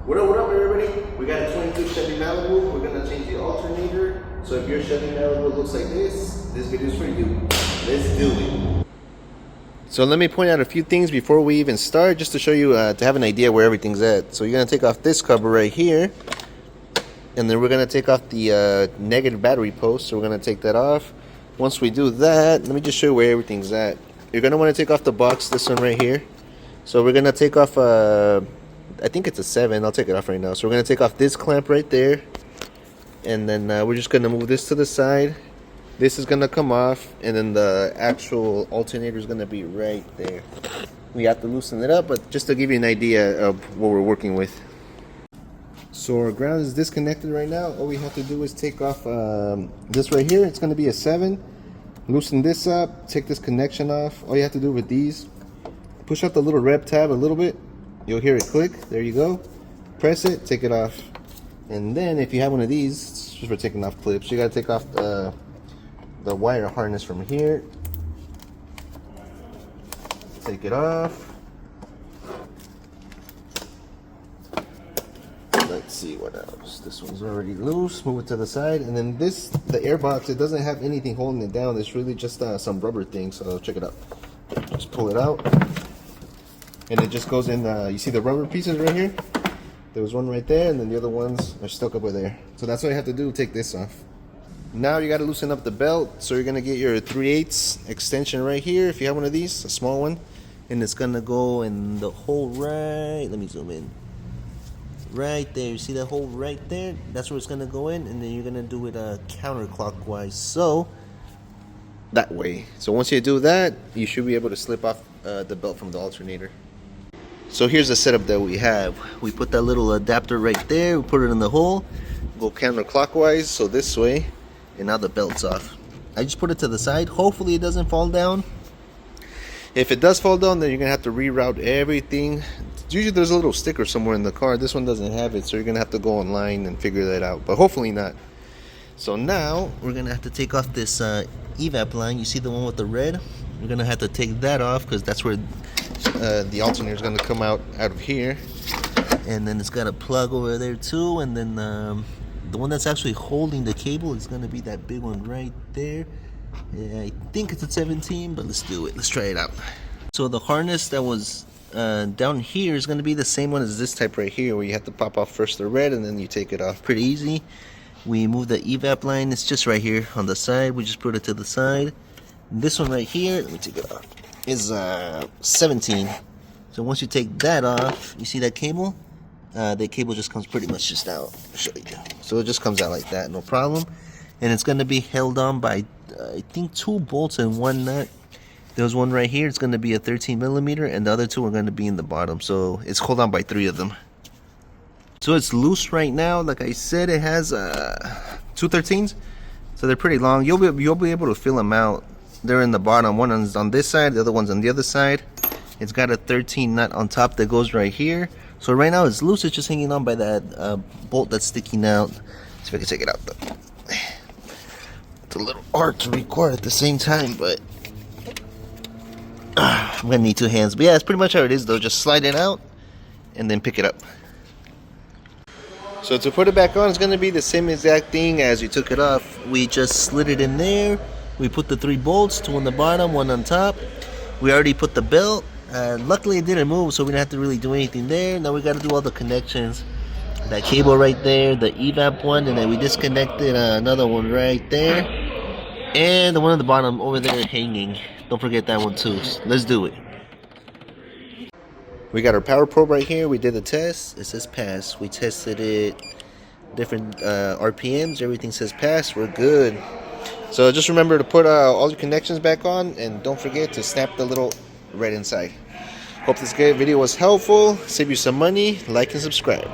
What up, everybody? We got a 22 Chevy Malibu. We're gonna change the alternator. So if your Chevy Malibu looks like this video is for you. Let's do it. So let me point out a few things before we even start, just to show you, to have an idea where everything's at. So you're gonna take off this cover right here, and then we're gonna take off the negative battery post. So we're gonna take that off. Once we do that, let me just show you where everything's at. You're gonna want to take off the box, this one right here. So we're gonna take off, I think it's a 7. I'll take it off right now. So we're gonna take off this clamp right there, and then we're just gonna move this to the side. This is gonna come off, and then the actual alternator is gonna be right there. We have to loosen it up, but just to give you an idea of what we're working with. So our ground is disconnected right now. All we have to do is take off this right here. It's gonna be a 7. Loosen this up, take this connection off. All you have to do with these, push out the little rev tab a little bit. You'll hear it click. There you go. Press it, take it off. And then if you have one of these, it's just for taking off clips, you gotta take off the wire harness from here. Take it off. Let's see what else. This one's already loose. Move it to the side. And then this, the air box, it doesn't have anything holding it down. It's really just some rubber thing. So check it out. Just pull it out. And it just goes in, you see the rubber pieces right here? There was one right there, and then the other ones are stuck over there. So that's what you have to do, take this off. Now you got to loosen up the belt. So you're going to get your 3/8 extension right here, if you have one of these, a small one. And it's going to go in the hole right, let me zoom in. Right there, you see that hole right there? That's where it's going to go in, and then you're going to do it counterclockwise. So, that way. So once you do that, you should be able to slip off the belt from the alternator. So here's the setup that we have. We put that little adapter right there, we put it in the hole, go counterclockwise, so this way, and now the belt's off. I just put it to the side. Hopefully it doesn't fall down. If it does fall down, then you're gonna have to reroute everything. Usually there's a little sticker somewhere in the car. This one doesn't have it, so you're gonna have to go online and figure that out, but hopefully not. So now we're gonna have to take off this evap line. You see the one with the red? We're gonna have to take that off, because that's where the alternator is gonna come out of here. And then it's got a plug over there too, and then the one that's actually holding the cable is gonna be that big one right there. Yeah, I think it's a 17, but let's do it. Let's try it out. So the harness that was down here is gonna be the same one as this type right here, where you have to pop off first the red and then you take it off. Pretty easy. We move the evap line. It's just right here on the side. We just put it to the side. This one right here, let me take it off, is 17. So once you take that off, you see that cable? The cable just comes pretty much just out. I'll show you. So it just comes out like that, no problem. And it's going to be held on by, I think, 2 bolts and 1 nut. There's one right here. It's going to be a 13mm, and the other 2 are going to be in the bottom. So it's held on by 3 of them. So it's loose right now. Like I said, it has 2 13s. So they're pretty long. You'll be able to feel them out. They're in the bottom. One is on this side, the other one's on the other side. It's got a 13 nut on top that goes right here. So right now it's loose. It's just hanging on by that bolt that's sticking out. See if I can take it out though. It's a little hard to record at the same time, but I'm gonna need 2 hands. But yeah, that's pretty much how it is though. Just slide it out and then pick it up. So to put it back on, it's going to be the same exact thing as you took it off. We just slid it in there. We put the 3 bolts, 2 on the bottom, 1 on top. We already put the belt. Luckily it didn't move, so we didn't have to really do anything there. Now we got to do all the connections. That cable right there, the evap one, and then we disconnected another one right there. And the one on the bottom over there hanging. Don't forget that one too. Let's do it. We got our power probe right here. We did the test. It says pass. We tested it, different RPMs. Everything says pass. We're good. So just remember to put all your connections back on, and don't forget to snap the little red inside. Hope this video was helpful. Save you some money. Like and subscribe.